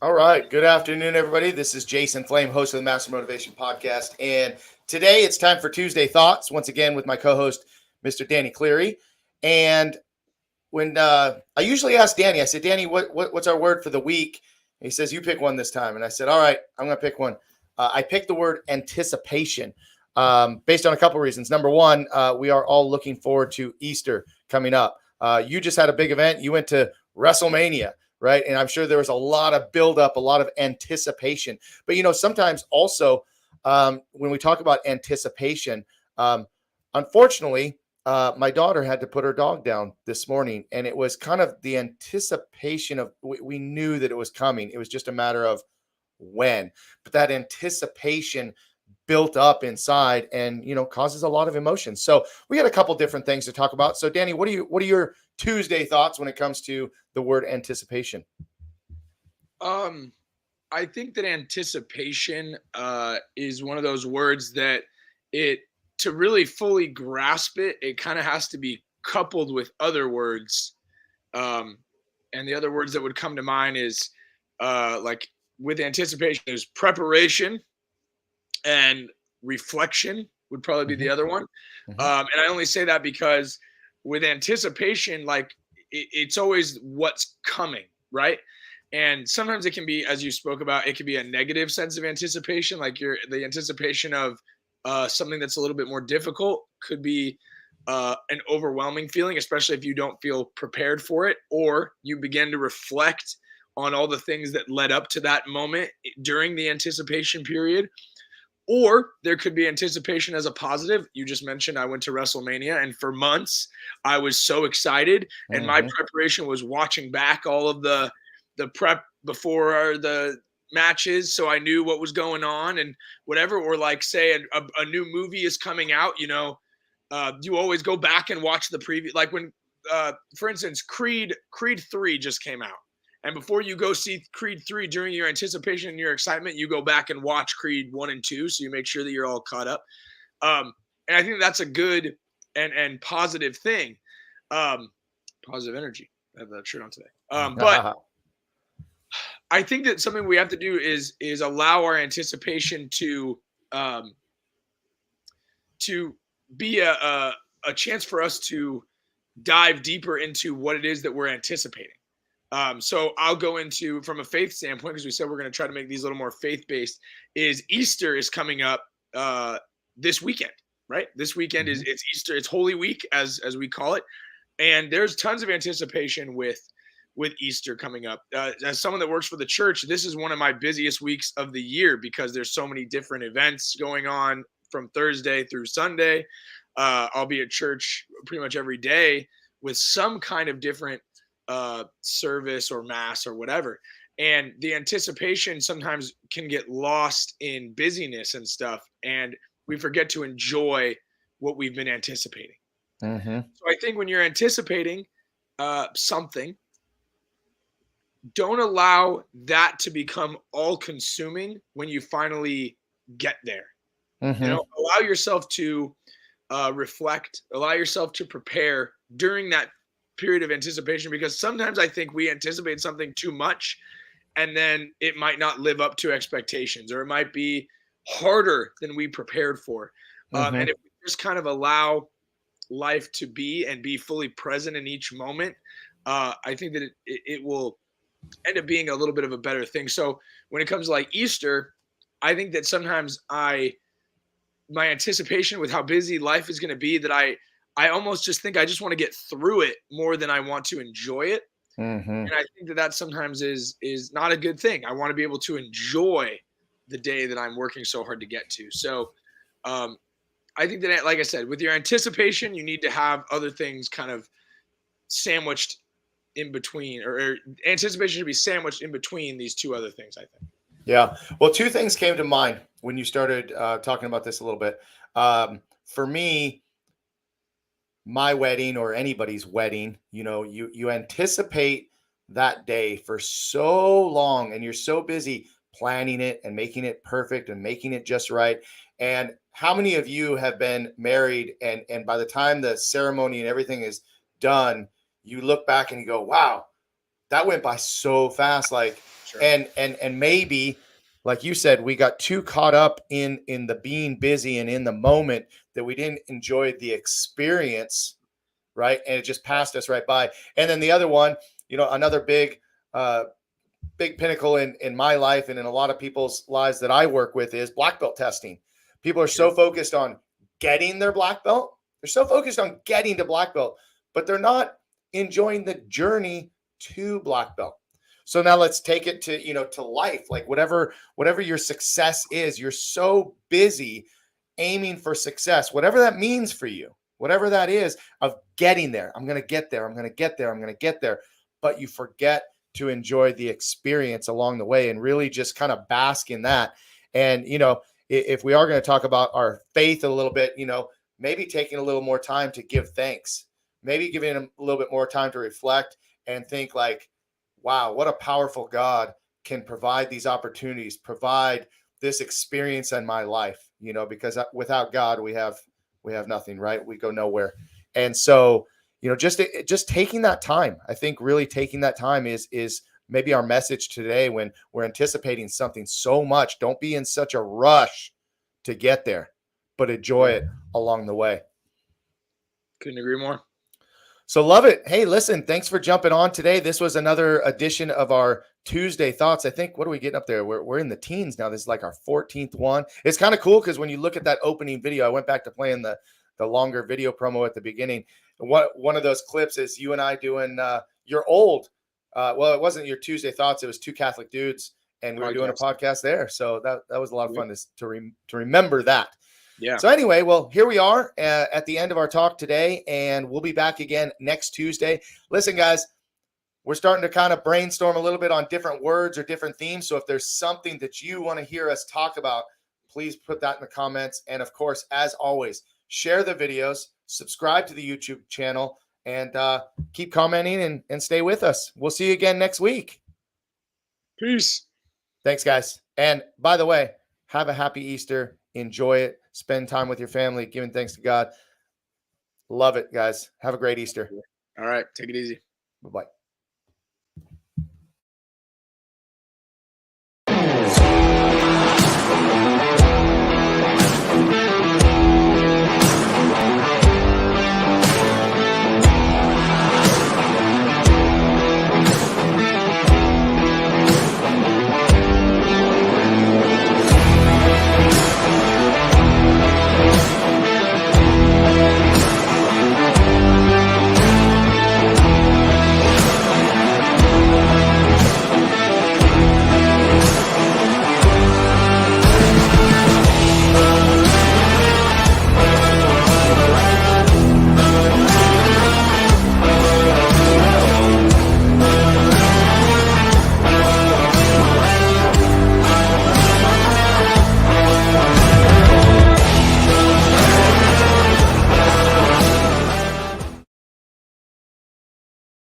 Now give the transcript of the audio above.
All right. Good afternoon, everybody. This is Jason Flame, host of the Master Motivation Podcast. And today it's time for Tuesday Thoughts, once again with my co host, Mr. Danny Cleary. And when I usually ask Danny, I said, Danny, what's our word for the week? And he says, you pick one this time. And I said, all right, I'm going to pick one. I picked the word anticipation based on a couple of reasons. Number one, we are all looking forward to Easter coming up. You just had a big event. You went to WrestleMania, right? And I'm sure there was a lot of buildup, a lot of anticipation. But, sometimes also when we talk about anticipation, unfortunately, my daughter had to put her dog down this morning, and it was kind of the anticipation of we knew that it was coming. It was just a matter of when, but that anticipation built up inside and causes a lot of emotion. So we got a couple different things to talk about. So Danny, what are your Tuesday thoughts when it comes to the word anticipation? I think that anticipation is one of those words that to really fully grasp it, it kind of has to be coupled with other words. And the other words that would come to mind is like with anticipation, there's preparation and reflection would probably be the other one. Mm-hmm. And I only say that because with anticipation, like it's always what's coming, right? And sometimes it can be, as you spoke about, it can be a negative sense of anticipation, like the anticipation of something that's a little bit more difficult could be an overwhelming feeling, especially if you don't feel prepared for it, or you begin to reflect on all the things that led up to that moment during the anticipation period. Or there could be anticipation as a positive. You just mentioned I went to WrestleMania, and for months I was so excited, and my preparation was watching back all of the prep before the matches, so I knew what was going on and whatever. Or like, say a new movie is coming out, you always go back and watch the preview. Like when, for instance, Creed 3 just came out. And before you go see Creed 3, during your anticipation and your excitement, you go back and watch Creed 1 and 2, so you make sure that you're all caught up. And I think that's a good and positive thing. Positive energy. I have that shirt on today. But I think that something we have to do is allow our anticipation to be a chance for us to dive deeper into what it is that we're anticipating. So I'll go into, from a faith standpoint, because we said we're going to try to make these a little more faith-based, is Easter is coming up this weekend, right? This weekend it's Easter. It's Holy Week, as we call it. And there's tons of anticipation with Easter coming up. As someone that works for the church, this is one of my busiest weeks of the year because there's so many different events going on from Thursday through Sunday. I'll be at church pretty much every day with some kind of different service or mass or whatever. And the anticipation sometimes can get lost in busyness and stuff, and we forget to enjoy what we've been anticipating. So I think when you're anticipating something, don't allow that to become all consuming when you finally get there. Allow yourself to reflect, allow yourself to prepare during that period of anticipation, because sometimes I think we anticipate something too much and then it might not live up to expectations, or it might be harder than we prepared for. And if we just kind of allow life to be and be fully present in each moment, I think that it will end up being a little bit of a better thing. So when it comes to like Easter, I think that sometimes my anticipation with how busy life is going to be, that I almost just think I just want to get through it more than I want to enjoy it. And I think that sometimes is not a good thing. I want to be able to enjoy the day that I'm working so hard to get to. So I think that, like I said, with your anticipation, you need to have other things kind of sandwiched in between, or anticipation should be sandwiched in between these two other things, I think. Yeah. Well, two things came to mind when you started talking about this a little bit. For me, my wedding or anybody's wedding, you anticipate that day for so long, and you're so busy planning it and making it perfect and making it just right. And how many of you have been married and by the time the ceremony and everything is done, you look back and you go, wow, that went by so fast. Like Sure. And maybe, like you said, we got too caught up in the being busy and in the moment that we didn't enjoy the experience, right? And it just passed us right by. And then the other one, another big pinnacle in my life and in a lot of people's lives that I work with is black belt testing. People are so focused on getting their black belt. They're so focused on getting to black belt, but they're not enjoying the journey to black belt. So now let's take it to life. Like whatever your success is, you're so busy aiming for success, whatever that means for you, whatever that is, of getting there. I'm going to get there. I'm going to get there. I'm going to get there. But you forget to enjoy the experience along the way and really just kind of bask in that. And, if we are going to talk about our faith a little bit, maybe taking a little more time to give thanks, maybe giving them a little bit more time to reflect and think like, wow, what a powerful God can provide these opportunities, provide this experience in my life, because without God, we have nothing, right? We go nowhere. And so, just taking that time, I think really taking that time is maybe our message today when we're anticipating something so much. Don't be in such a rush to get there, but enjoy it along the way. Couldn't agree more. So love it. Hey, listen, thanks for jumping on today. This was another edition of our Tuesday Thoughts. I think, what are we getting up there? We're in the teens now. This is like our 14th one. It's kind of cool because when you look at that opening video, I went back to playing the longer video promo at the beginning. One of those clips is you and I doing your old, well, it wasn't your Tuesday Thoughts. It was Two Catholic Dudes, and we were doing a podcast there. So that was a lot of fun to remember that. Yeah. So anyway, well, here we are at the end of our talk today, and we'll be back again next Tuesday. Listen, guys, we're starting to kind of brainstorm a little bit on different words or different themes. So if there's something that you want to hear us talk about, please put that in the comments. And of course, as always, share the videos, subscribe to the YouTube channel, and keep commenting and stay with us. We'll see you again next week. Peace. Thanks, guys. And by the way, have a happy Easter. Enjoy it. Spend time with your family, giving thanks to God. Love it, guys. Have a great Easter. All right. Take it easy. Bye-bye.